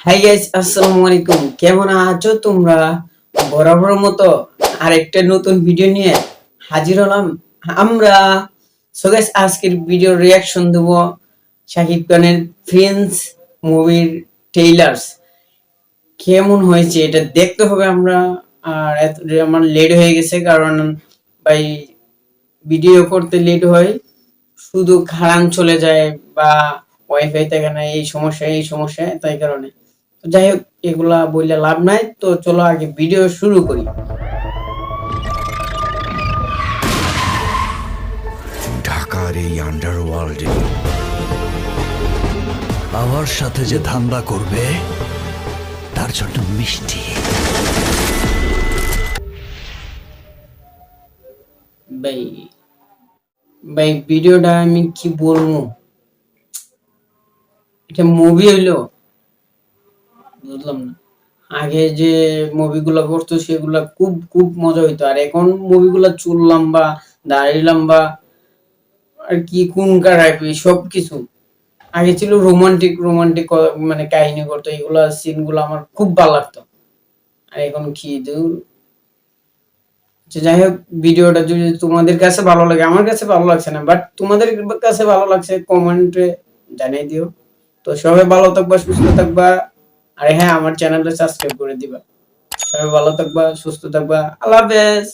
Hi guys, আসসালামু আলাইকুম। কেমন আছো তোমরা? বরাবর মতো আরেকটা নতুন ভিডিও নিয়ে হাজির হলাম আমরা। সো গাইস, আজকের ভিডিও রিয়াকশন দেব শাকিব খানের প্রিন্স মুভির ট্রেইলার্স। কেমন হয়েছে এটা দেখতে হবে আমরা। আর আমার লেট হয়ে গেছে কারণ ভাই ভিডিও করতে লেট হয়, শুধু খারান চলে যায় বা ওয়াইফাই থাকে না, এই সমস্যা তাই কারণে। তো যাই হোক, এগুলা বললে লাভ নাই, তো চলো আগে ভিডিও শুরু করি। ঢাকার এই আন্ডারওয়ার্ল্ডে আমার সাথে যে ধান্দা করবে তার জন্য মিষ্টি। ভাই ভাই ভিডিওটা আমি কি বলবো, এটা মুভি হইলো বুঝলাম না। আগে যে মুভিগুলো করতো সেগুলা খুব খুব মজা হইতো, আর এখন মুভিগুলা চুল লম্বা, দাড়ি লম্বা, আর কি কোন টাইপের সবকিছু। আগে ছিল রোমান্টিক রোমান্টিক, মানে কাহিনী করতো, এগুলা সিন গুলো আমার খুব ভালো লাগতো। আর এখন কি দূর। আচ্ছা, যাই হোক, ভিডিওটা যদি তোমাদের কাছে ভালো লাগে, আমার কাছে ভালো লাগছে না, বাট তোমাদের কাছে ভালো লাগছে কমেন্টে জানিয়ে দিও। তো সবাই ভালো থাকবা, সুস্থ থাকবা, আর হ্যাঁ, আমার চ্যানেলটা সাবস্ক্রাইব করে দিবা। সবাই ভালো থাকবা, সুস্থ থাকবা, আল্লাহ হাফেজ।